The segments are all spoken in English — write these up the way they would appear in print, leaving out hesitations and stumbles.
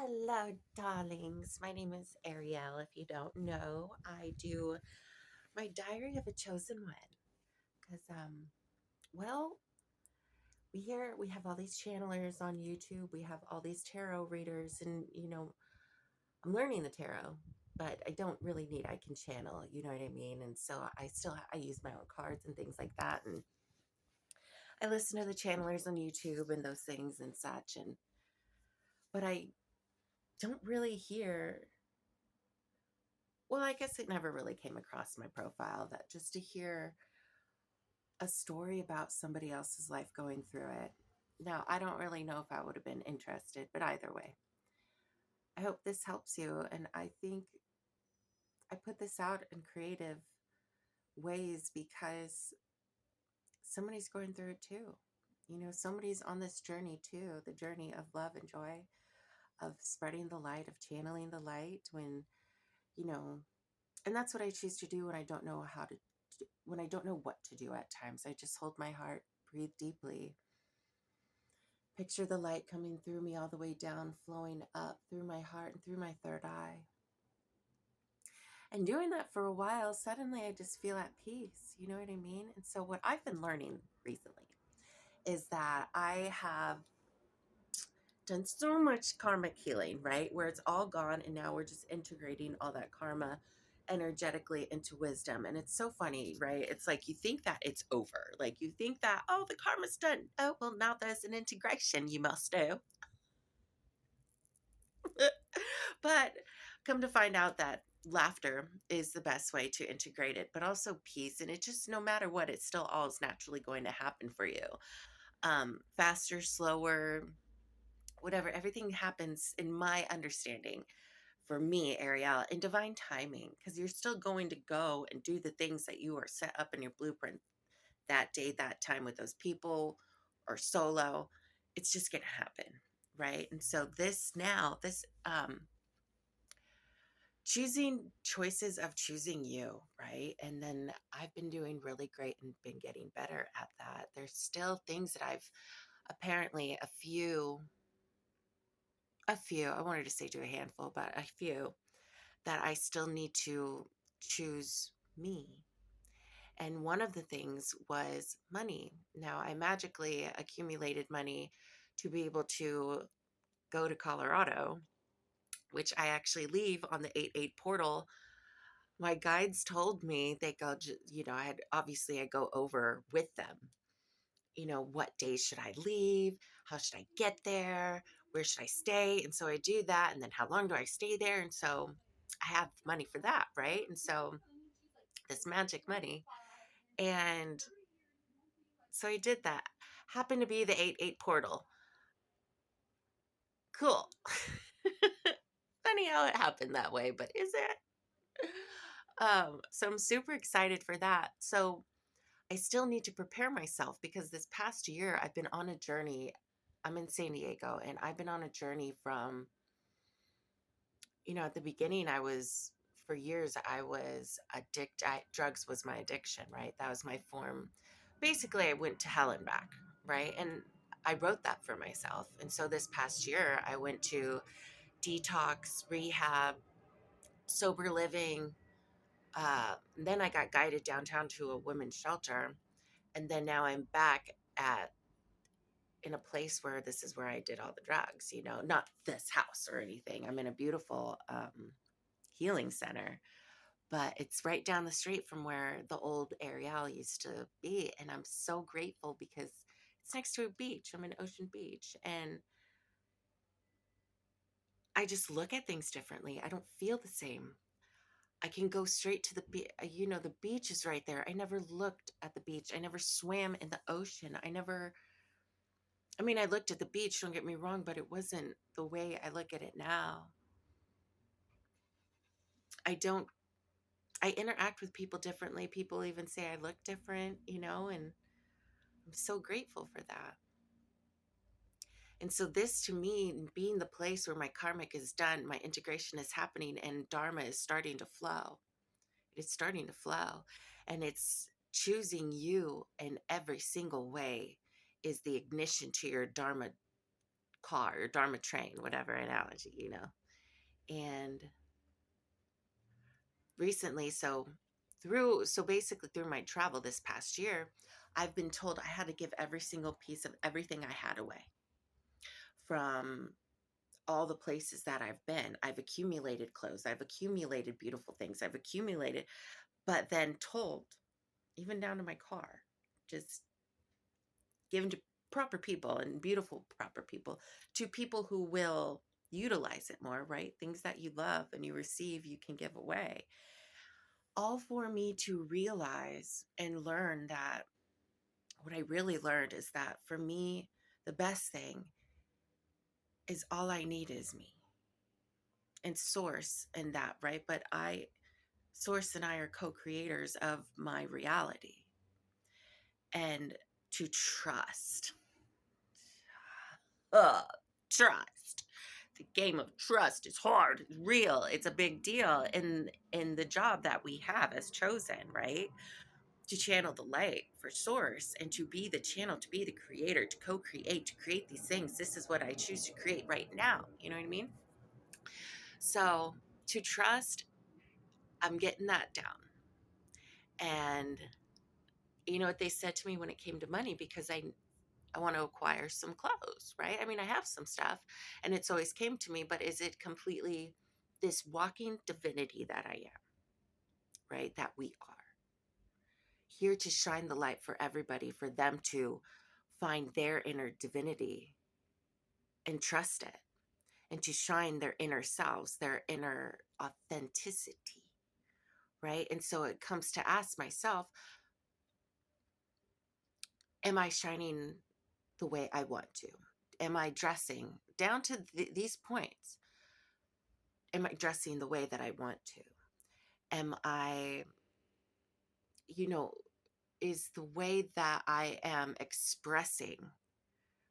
Hello, darlings. My name is Ariel. If you don't know, I do my Diary of a Chosen One. Because, well, we have all these channelers on YouTube. We have all these tarot readers, and I'm learning the tarot, but I don't really need. I can channel. You know what I mean? And so I use my own cards and things like that, and I listen to the channelers on YouTube and those things and such. But I don't really hear. Well, I guess it never really came across my profile that just to hear a story about somebody else's life going through it. Now, I don't really know if I would have been interested, but either way, I hope this helps you. And I think I put this out in creative ways because somebody's going through it too. Somebody's on this journey too, the journey of love and joy, of spreading the light, of channeling the light you know, and that's what I choose to do when I don't know when I don't know what to do at times. I just hold my heart, breathe deeply, picture the light coming through me all the way down, flowing up through my heart and through my third eye. And doing that for a while, suddenly I just feel at peace. You know what I mean? And so, what I've been learning recently is that I have done so much karmic healing, right? Where it's all gone and now we're just integrating all that karma energetically into wisdom. And it's so funny, right? It's like you think that it's over. Like you think that, oh, the karma's done. Oh, well, now there's an integration you must do. But come to find out that laughter is the best way to integrate it, but also peace. And it just, no matter what, it's still all is naturally going to happen for you. Faster, slower, whatever, everything happens in my understanding for me, Ariel, in divine timing, because you're still going to go and do the things that you are set up in your blueprint that day, that time with those people or solo. It's just going to happen. Right. And so choosing choices of choosing you, right? And then I've been doing really great and been getting better at that. There's still things that I've apparently I wanted to say to a handful, but a few that I still need to choose me. And one of the things was money. Now, I magically accumulated money to be able to go to Colorado, which I actually leave on the 8/8 portal. My guides told me they go, I go over with them. What days should I leave? How should I get there? Where should I stay? And so I do that. And then how long do I stay there? And so I have money for that, right? And so this magic money. And so I did that. Happened to be the 8/8 portal. Cool. Funny how it happened that way, but is it? So I'm super excited for that. So I still need to prepare myself because this past year I've been on a journey. I'm in San Diego and I've been on a journey from, at the beginning for years, I was addicted. Drugs was my addiction, right? That was my form. Basically, I went to hell and back, right? And I wrote that for myself. And so this past year, I went to detox, rehab, sober living. Then I got guided downtown to a women's shelter. And then now I'm back in a place where this is where I did all the drugs, not this house or anything. I'm in a beautiful healing center, but it's right down the street from where the old Ariel used to be. And I'm so grateful because it's next to a beach. I'm in Ocean Beach and I just look at things differently. I don't feel the same. I can go straight to the beach. The beach is right there. I never looked at the beach. I never swam in the ocean. I looked at the beach, don't get me wrong, but it wasn't the way I look at it now. I don't, I interact with people differently. People even say I look different, and I'm so grateful for that. And so this to me, being the place where my karmic is done, my integration is happening and Dharma is starting to flow. It's starting to flow. And it's choosing you in every single way is the ignition to your Dharma car or Dharma train, whatever analogy, And recently, so basically through my travel this past year, I've been told I had to give every single piece of everything I had away from all the places that I've been. I've accumulated clothes, I've accumulated beautiful things, I've accumulated, but then told, even down to my car, just given to proper people and beautiful proper people, to people who will utilize it more, right? Things that you love and you receive, you can give away. All for me to realize and learn that what I really learned is that for me, the best thing is all I need is me and source and that, right? But source and I are co-creators of my reality, and to trust. Trust. The game of trust is hard, it's real, it's a big deal in the job that we have as chosen, right? To channel the light for source and to be the channel, to be the creator, to co-create, to create these things. This is what I choose to create right now. You know what I mean? So to trust, I'm getting that down. And you know what they said to me when it came to money, because I want to acquire some clothes, right? I mean, I have some stuff and it's always came to me, but is it completely this walking divinity that I am, right? That we are here to shine the light for everybody, for them to find their inner divinity and trust it, and to shine their inner selves, their inner authenticity, right? And so it comes to ask myself, am I shining the way I want to? Am I dressing down to these points? Am I dressing the way that I want to? Am I, you know, is the way that I am expressing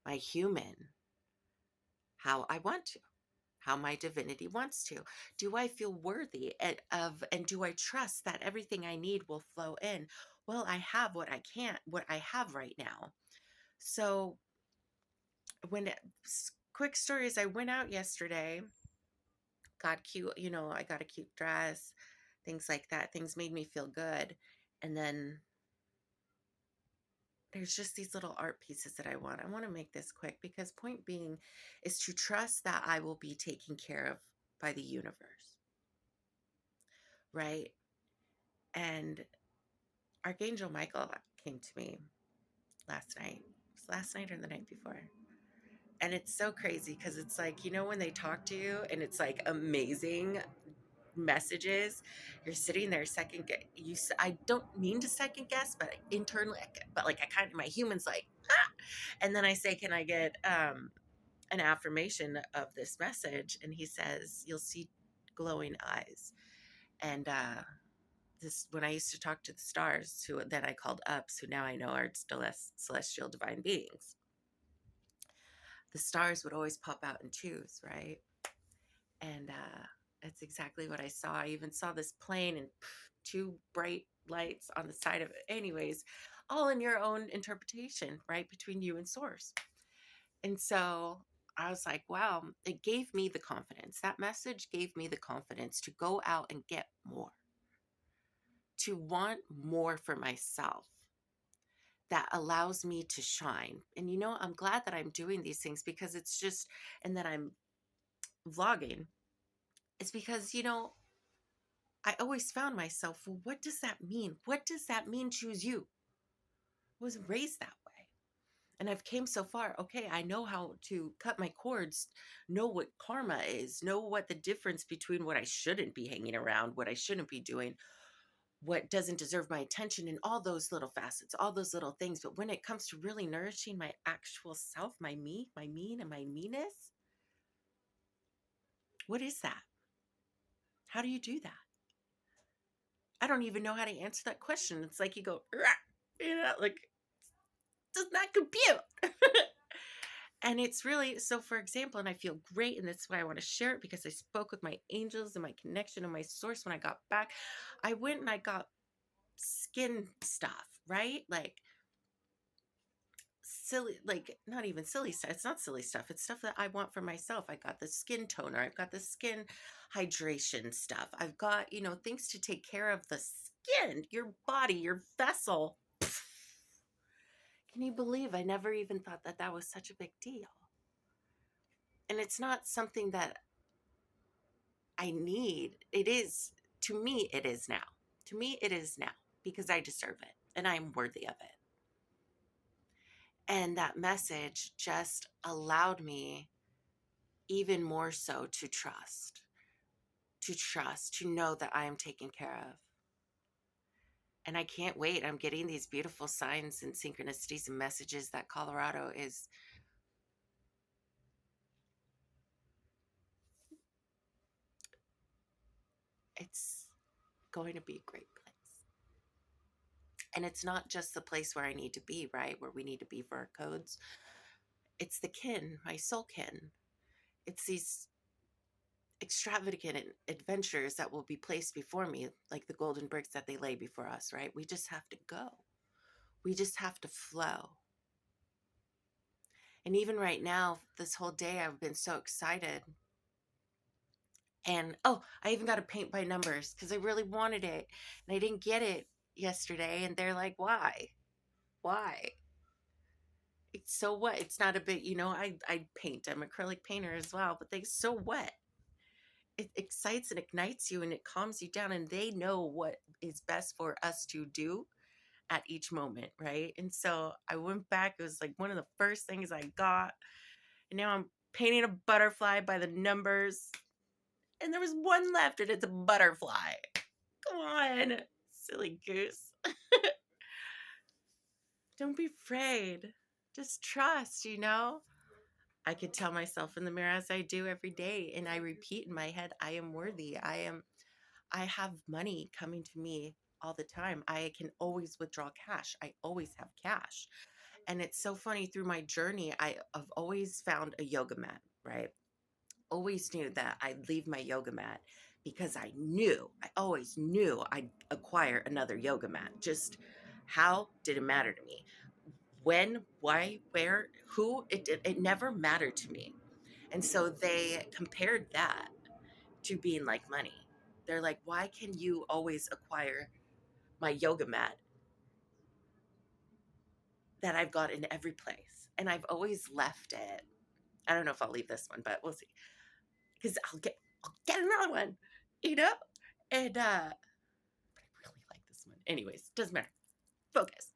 my human how I want to, how my divinity wants to? Do I feel worthy and do I trust that everything I need will flow in? Well, I have what I have right now. So quick story is I went out yesterday, got cute, I got a cute dress, things like that. Things made me feel good. And then there's just these little art pieces that I want. I want to make this quick because point being is to trust that I will be taken care of by the universe, right? And Archangel Michael came to me last night. It was last night or the night before. And it's so crazy because it's like, when they talk to you and it's like amazing messages, you're sitting there I don't mean to second guess, but internally, but like I kind of, my human's like, ah! And then I say, can I get an affirmation of this message? And he says, you'll see glowing eyes. And this, when I used to talk to the stars, who then I called ups, who now I know are celestial divine beings, the stars would always pop out in twos, right? And that's exactly what I saw. I even saw this plane and two bright lights on the side of it. Anyways, all in your own interpretation, right? Between you and source. And so I was like, wow, it gave me the confidence. That message gave me the confidence to go out and get more, to want more for myself that allows me to shine. And, I'm glad that I'm doing these things because it's just, and that I'm vlogging. It's because, I always found myself, well, what does that mean? What does that mean, choose you? I wasn't raised that way. And I've came so far. Okay, I know how to cut my cords, know what karma is, know what the difference between what I shouldn't be hanging around, what I shouldn't be doing, what doesn't deserve my attention, and all those little facets, all those little things. But when it comes to really nourishing my actual self, my me, my mean, and my meanness, what is that? How do you do that? I don't even know how to answer that question. It's like you go, like, does not compute. And it's really, so for example, and I feel great, and that's why I want to share it, because I spoke with my angels and my connection and my source when I got back. I went and I got skin stuff, right? Like silly, like not even silly stuff. It's not silly stuff. It's stuff that I want for myself. I got the skin toner. I've got the skin hydration stuff. I've got, things to take care of the skin, your body, your vessel. Can you believe I never even thought that that was such a big deal? And it's not something that I need. It is, to me, it is now. To me, it is now because I deserve it and I'm worthy of it. And that message just allowed me even more so to know that I am taken care of. And I can't wait. I'm getting these beautiful signs and synchronicities and messages that Colorado is, it's going to be a great place. And it's not just the place where I need to be, right? Where we need to be for our codes. It's the kin, my soul kin. It's these extravagant adventures that will be placed before me, like the golden bricks that they lay before us, right? We just have to go. We just have to flow. And even right now, this whole day, I've been so excited. And oh, I even got to paint by numbers because I really wanted it. And I didn't get it yesterday. And they're like, why? Why? It's so what? It's not a bit, I paint. I'm an acrylic painter as well. But they, so what? It excites and ignites you and it calms you down. And they know what is best for us to do at each moment, right? And so I went back. It was like one of the first things I got. And now I'm painting a butterfly by the numbers. And there was one left and it's a butterfly. Come on, silly goose. Don't be afraid. Just trust, I could tell myself in the mirror as I do every day. And I repeat in my head, I am worthy. I have money coming to me all the time. I can always withdraw cash. I always have cash. And it's so funny through my journey, I've always found a yoga mat, right? Always knew that I'd leave my yoga mat because I always knew I'd acquire another yoga mat. Just how did it matter to me? When, why, where, who, it never mattered to me. And so they compared that to being like money. They're like, why can you always acquire my yoga mat that I've got in every place? And I've always left it. I don't know if I'll leave this one, but we'll see. Because I'll get another one, you know? And but I really like this one. Anyways, doesn't matter. Focus.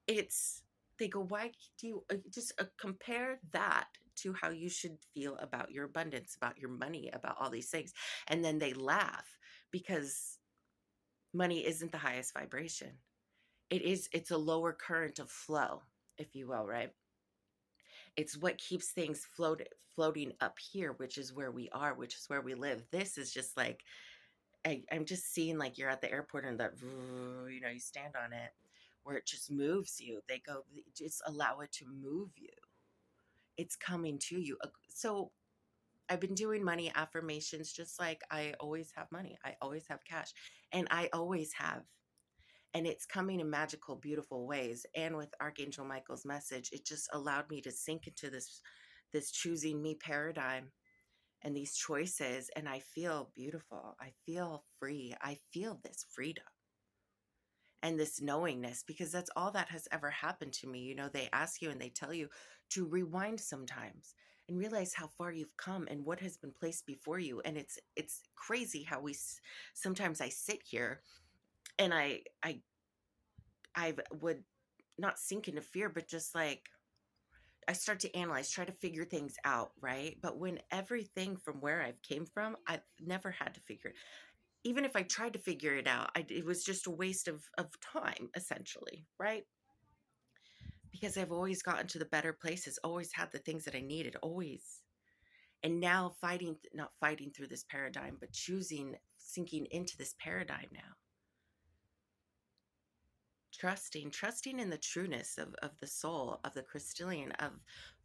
It's they go, why do you just compare that to how you should feel about your abundance, about your money, about all these things. And then they laugh because money isn't the highest vibration. It's a lower current of flow, if you will, right? It's what keeps things floating up here, which is where we are, which is where we live. This is just like I'm just seeing like you're at the airport and that you stand on it where it just moves you. They go, just allow it to move you. It's coming to you. So I've been doing money affirmations just like I always have money. I always have cash and I always have. And it's coming in magical, beautiful ways. And with Archangel Michael's message, it just allowed me to sink into this choosing me paradigm and these choices. And I feel beautiful. I feel free. I feel this freedom and this knowingness because that's all that has ever happened to me. They ask you and they tell you to rewind sometimes and realize how far you've come and what has been placed before you. And it's crazy how sometimes I sit here and I would not sink into fear, but just like I start to analyze, try to figure things out, right? But when everything from where I've came from, I've never had to figure it. Even if I tried to figure it out, it was just a waste of time, essentially, right? Because I've always gotten to the better places, always had the things that I needed, always. And now not fighting through this paradigm, but sinking into this paradigm now. Trusting in the trueness of the soul, of the crystalline, of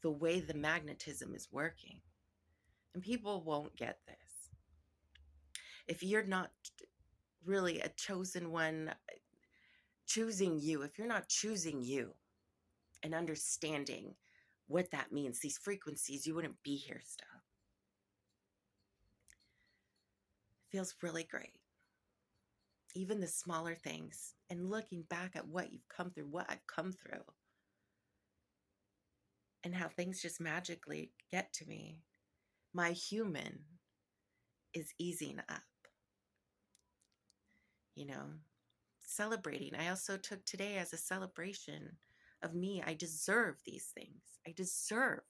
the way the magnetism is working. And people won't get this. If you're not really a chosen one, choosing you, if you're not choosing you, and understanding what that means, these frequencies, you wouldn't be here still. It feels really great. Even the smaller things, and looking back at what you've come through, what I've come through, and how things just magically get to me. My human is easing up, you know, celebrating. I also took today as a celebration of me. I deserve these things. I deserve.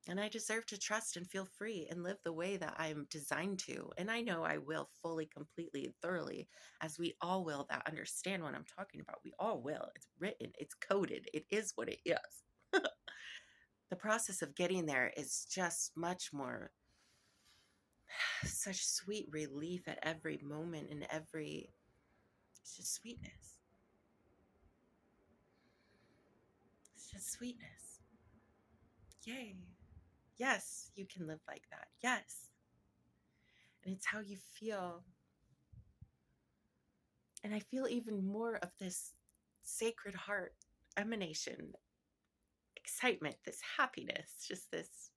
And I deserve to trust and feel free and live the way that I'm designed to. And I know I will fully, completely, thoroughly, as we all will that understand what I'm talking about. We all will. It's written, it's coded, it is what it is. The process of getting there is just much more, such sweet relief at every moment and every, it's just sweetness. It's just sweetness. Yay. Yes, you can live like that. Yes. And it's how you feel. And I feel even more of this sacred heart emanation, excitement, this happiness, just this,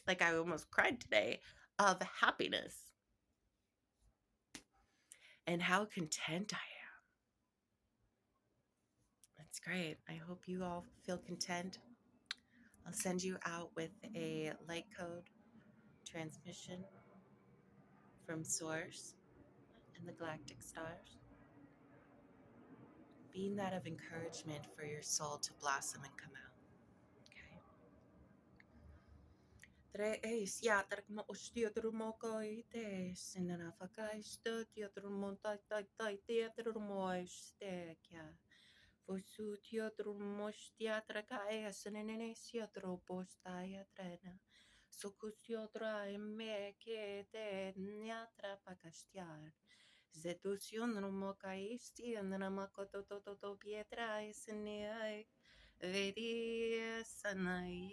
like I almost cried today, of happiness. And how content I am. That's great. I hope you all feel content. I'll send you out with a light code transmission from Source and the galactic stars, being that of encouragement for your soul to blossom and come out. Okay. Treis jātrak ustiotrumokoites, nenafakaistotiotrumotaitaitetrumoistekja. Vosutiotrumostjatrakaes, nenenesiotropostaiatrena. Sokustiotraemekete nyatrapakastiar. Zetusion rumokaisti, nenamakotototo pietrais, neai. Verisanai.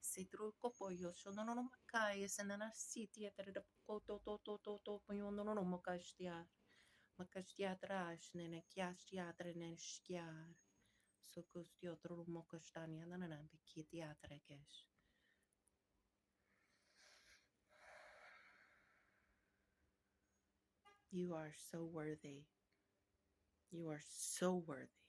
Sitrukopoyo sononomakaya sananasitia terapkototototo poyononomakastia. Makastiatrash nenekiastiatre neshkiar. Sokustiotrumokostania nananambikitiatrekesh. You are so worthy. You are so worthy.